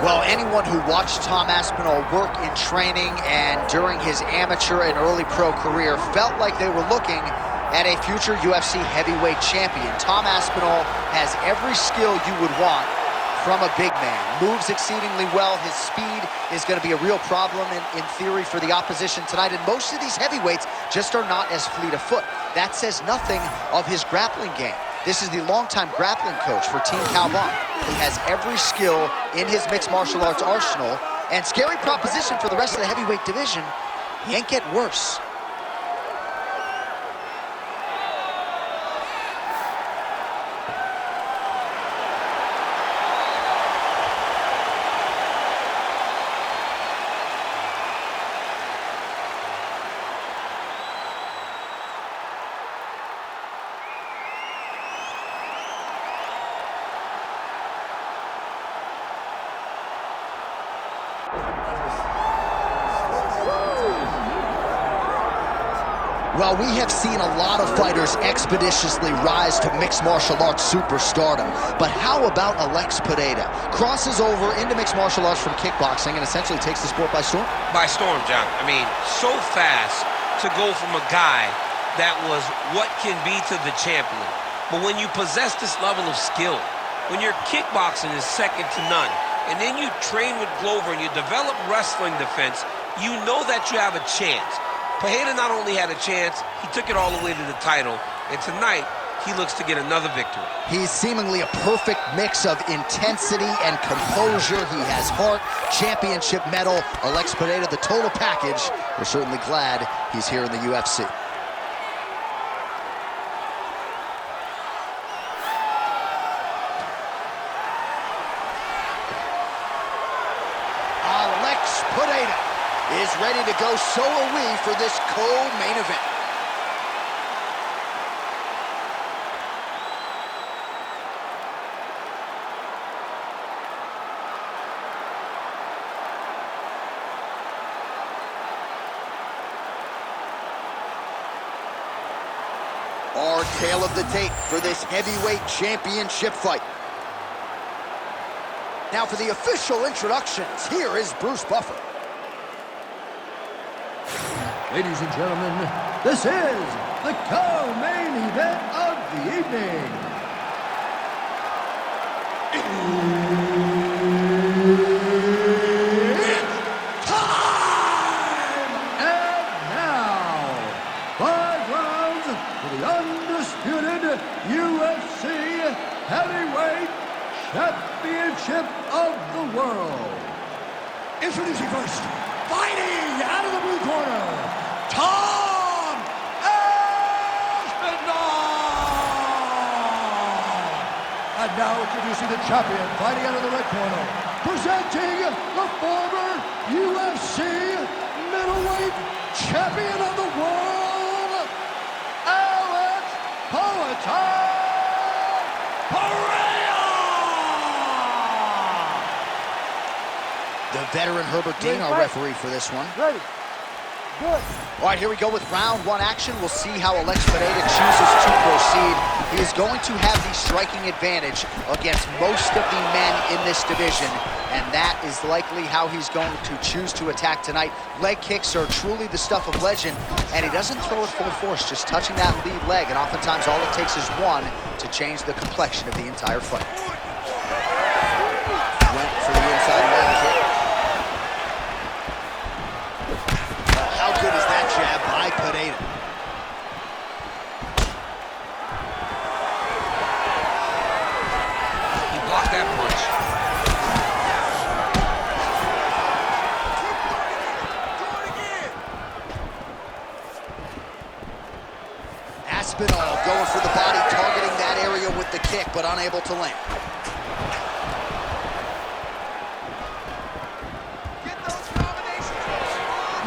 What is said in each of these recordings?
Well, anyone who watched Tom Aspinall work in training and during his amateur and early pro career felt like they were looking at a future UFC heavyweight champion. Tom Aspinall has every skill you would want from a big man. Moves exceedingly well. His speed is going to be a real problem in theory for the opposition tonight. And most of these heavyweights just are not as fleet of foot. That says nothing of his grappling game. This is the longtime grappling coach for Team Calvin. He has every skill in his mixed martial arts arsenal. And scary proposition for the rest of the heavyweight division. He ain't get worse. Well, we have seen a lot of fighters expeditiously rise to mixed martial arts superstardom. But how about Alex Pereira? Crosses over into mixed martial arts from kickboxing and essentially takes the sport by storm? By storm, John. I mean, so fast to go from a guy that was what can be to the champion. But when you possess this level of skill, when your kickboxing is second to none, and then you train with Glover and you develop wrestling defense, you know that you have a chance. Pereira not only had a chance, he took it all the way to the title, and tonight, he looks to get another victory. He's seemingly a perfect mix of intensity and composure. He has heart, championship medal, Alex Pereira, the total package. We're certainly glad he's here in the UFC. Alex Pereira is ready to go. So are we for this co-main event. Our tale of the tape for this heavyweight championship fight. Now for the official introductions, here is Bruce Buffer. Ladies and gentlemen, this is the co-main event of the evening. It's time! And now, 5 rounds for the undisputed UFC Heavyweight Championship of the World. Introducing first, fighting out of the blue corner, Tom Aspinall! And now introducing the champion, fighting out of the red corner, presenting the former UFC middleweight champion of the world, Alex Pereira! The veteran Herbert Dean, our referee for this one. Ready. Good. All right, here we go with round 1 action. We'll see how Alex Pereira chooses to proceed. He is going to have the striking advantage against most of the men in this division, and that is likely how he's going to choose to attack tonight. Leg kicks are truly the stuff of legend, and he doesn't throw it full force, just touching that lead leg, and oftentimes all it takes is one to change the complexion of the entire fight. Went for the inside leg kick. How good is that jab by Pereira? He blocked that punch. Aspinall going for the body, targeting that area with the kick, but unable to land.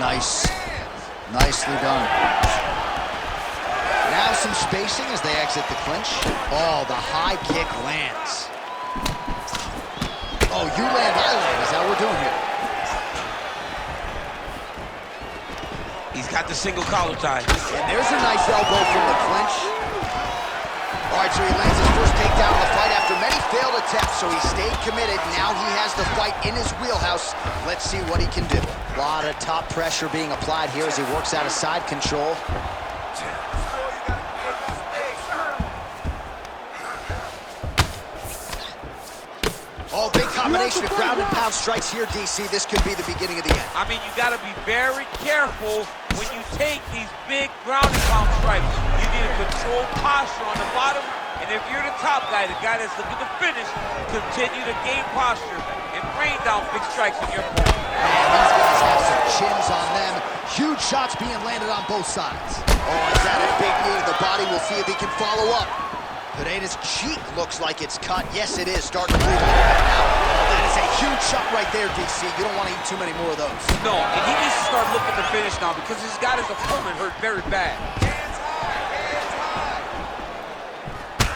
Nice. Nicely done. Now some spacing as they exit the clinch. Oh, the high kick lands. Oh, you land, I land is how we're doing here. He's got the single collar tie. And there's a nice elbow from the clinch. All right, so he lands his first takedown of the fight after many failed attempts, so he stayed committed. Now he has the fight in his wheelhouse. Let's see what he can do. A lot of top pressure being applied here as he works out of side control. Oh, big combination of ground and pound strikes here, DC. This could be the beginning of the end. I mean, you got to be very careful when you take these big ground and pound strikes. You need a controlled posture on the bottom, and if you're the top guy, the guy that's looking to finish, continue to gain posture and rain down big strikes on your opponent. Man, these guys have some chins on them. Huge shots being landed on both sides. Oh, is that a big knee to the body? We'll see if he can follow up. Pereira's cheek looks like it's cut. Yes, it is. Starting to bleed a little bit now. Oh, that is a huge shot right there, DC. You don't want to eat too many more of those. No, and he needs to start looking to finish now because he's got his opponent hurt very bad.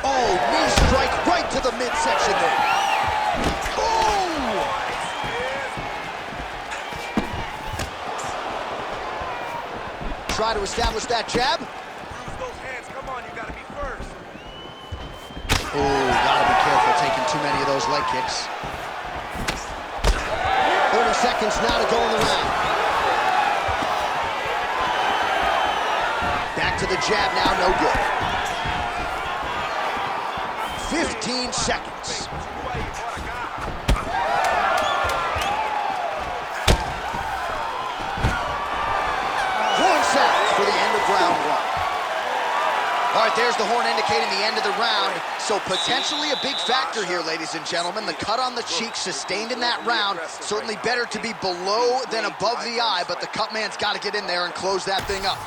Oh, knee strike right to the midsection there. Oh! Try to establish that jab. Oh, gotta be careful taking too many of those leg kicks. 30 seconds now to go in the round. Back to the jab now, no good. 15 seconds. 1 sounds for the end of round 1. All right, there's the horn indicating the end of the round. So potentially a big factor here, ladies and gentlemen. The cut on the cheek sustained in that round. Certainly better to be below than above the eye, but the cut man's got to get in there and close that thing up.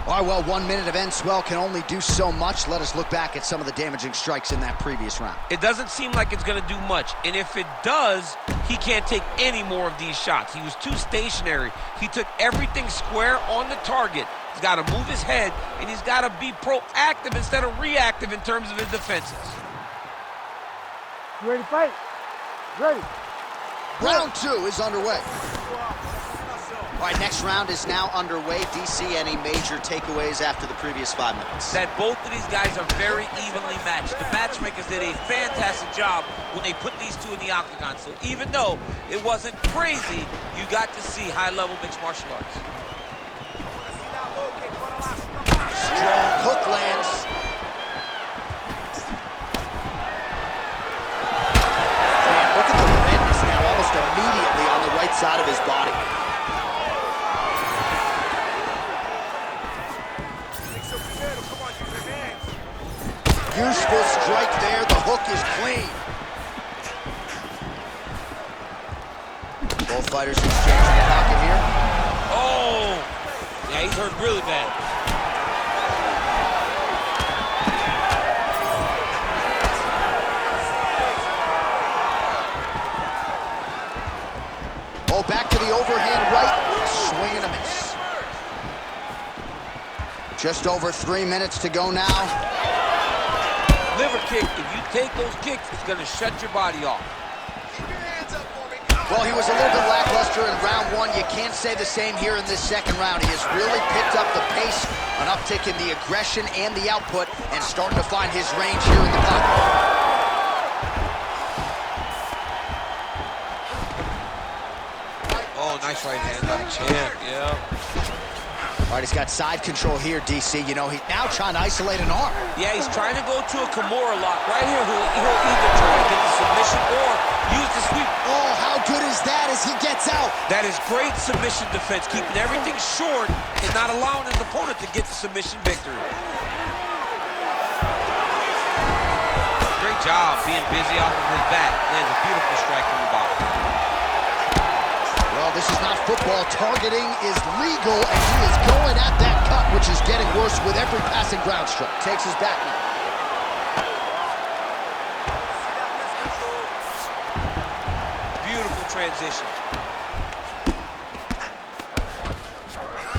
All right, well, 1 minute of end swell can only do so much. Let us look back at some of the damaging strikes in that previous round. It doesn't seem like it's going to do much, and if it does, he can't take any more of these shots. He was too stationary. He took everything square on the target. He's got to move his head, and he's got to be proactive instead of reactive in terms of his defenses. You ready to fight? Ready. Round 2 is underway. All right, next round is now underway. DC, any major takeaways after the previous 5 minutes? That both of these guys are very evenly matched. The matchmakers did a fantastic job when they put these two in the octagon. So even though it wasn't crazy, you got to see high-level mixed martial arts. Strong hook lands. Man, look at the redness now almost immediately on the right side of his body. Useful strike there. The hook is clean. Both fighters exchanging the pocket here. Oh! Yeah, he's hurt really bad. Oh, back to the overhand right. Swing and a miss. Just over 3 minutes to go now. Liver kick, if you take those kicks, it's going to shut your body off. Well, he was a little bit lackluster in round 1. You can't say the same here in this second round. He has really picked up the pace, an uptick in the aggression and the output, and starting to find his range here in the pocket. Oh, nice right hand by the champ, yeah. All right, he's got side control here, DC. You know, he's now trying to isolate an arm. Yeah, he's trying to go to a Kimura lock. Right here, he'll either try to get the submission or use the sweep. Oh, how good is that as he gets out? That is great submission defense, keeping everything short and not allowing his opponent to get the submission victory. Great job being busy off of his back. Lands a beautiful strike from the bottom. Well, this is not football. Targeting is legal, and he is going at that cut, which is getting worse with every passing ground stroke. Takes his back now. Beautiful transition.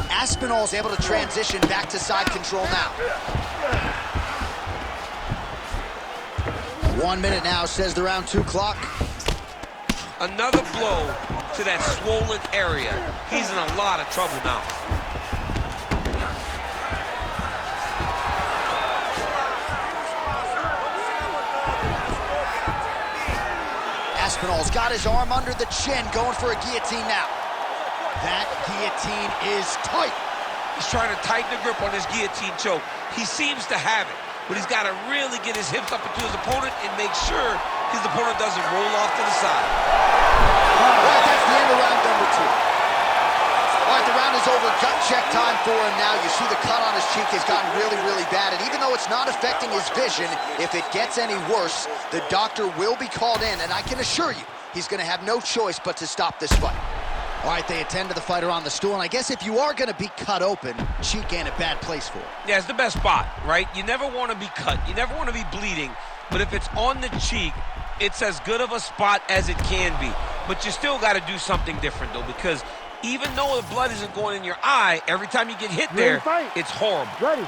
Aspinall is able to transition back to side control now. 1 minute now, says the round 2 clock. Another blow to that swollen area. He's in a lot of trouble now. Aspinall's got his arm under the chin, going for a guillotine now. That guillotine is tight. He's trying to tighten the grip on his guillotine choke. He seems to have it, but he's got to really get his hips up into his opponent and make sure his opponent doesn't roll off to the side. All right, that's the end of round number 2. All right, the round is over. Gut check time for him now. You see the cut on his cheek has gotten really, really bad. And even though it's not affecting his vision, if it gets any worse, the doctor will be called in. And I can assure you, he's going to have no choice but to stop this fight. All right, they attend to the fighter on the stool. And I guess if you are going to be cut open, cheek ain't a bad place for it. Yeah, it's the best spot, right? You never want to be cut. You never want to be bleeding. But if it's on the cheek, it's as good of a spot as it can be. But you still got to do something different, though, because even though the blood isn't going in your eye, every time you get hit there, it's horrible. Ready.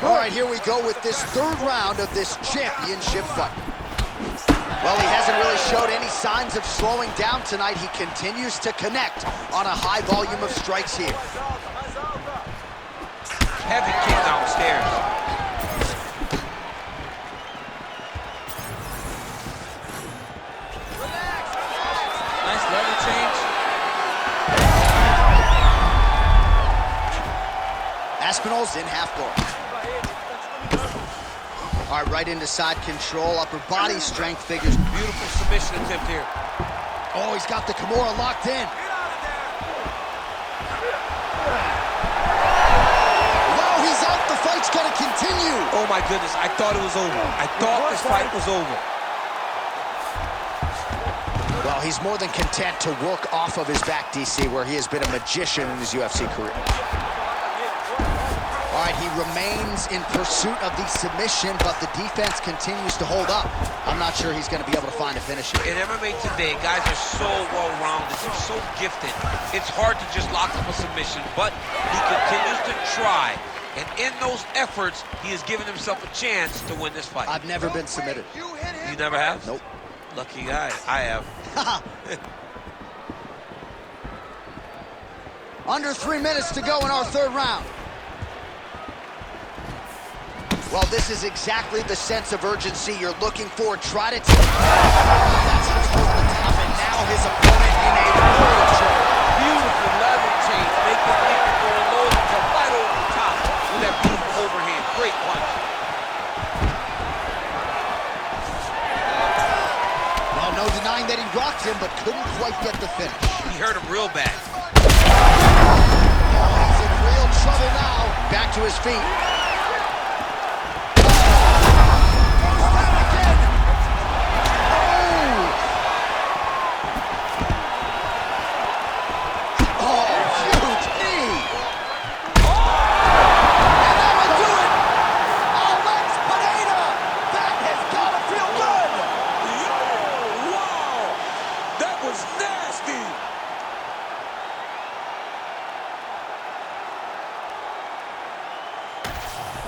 All right, here we go with this third round of this championship fight. Well, he hasn't really showed any signs of slowing down tonight. He continues to connect on a high volume of strikes here. Heavy kick downstairs. Nice level change. Aspinall's in half guard. All right, right into side control, upper body strength figures. Beautiful submission attempt here. Oh, he's got the Kimura locked in. Wow, he's out. The fight's gonna continue. Oh my goodness, I thought it was over. I thought this fight was over. Well, he's more than content to work off of his back, DC, where he has been a magician in his UFC career. All right, he remains in pursuit of the submission, but the defense continues to hold up. I'm not sure he's going to be able to find a finish here. In MMA today, guys are so well-rounded. They're so gifted. It's hard to just lock up a submission, but he continues to try. And in those efforts, he has given himself a chance to win this fight. I've never been submitted. You never have? Nope. Lucky guy. I have. Under 3 minutes to go in our third round. Well, this is exactly the sense of urgency you're looking for. Try to take... That's just over the top, and now his opponent in a world trouble. Beautiful level change. Make the think you're going low and come right over the top with that beautiful overhand. Great punch. Well, no denying that he rocked him, but couldn't quite get the finish. He hurt him real bad. Oh, he's in real trouble now. Back to his feet.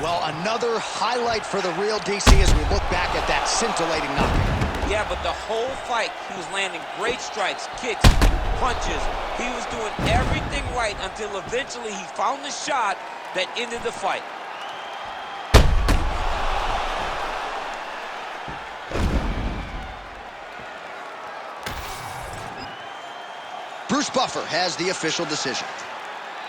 Well, another highlight for the real DC as we look back at that scintillating knockout. Yeah, but the whole fight, he was landing great strikes, kicks, punches. He was doing everything right until eventually he found the shot that ended the fight. Bruce Buffer has the official decision.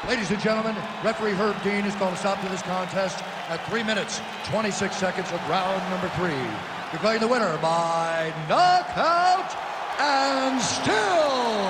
Ladies and gentlemen, referee Herb Dean is going to stop to this contest at 3 minutes, 26 seconds of round number 3. Declaring the winner by knockout and still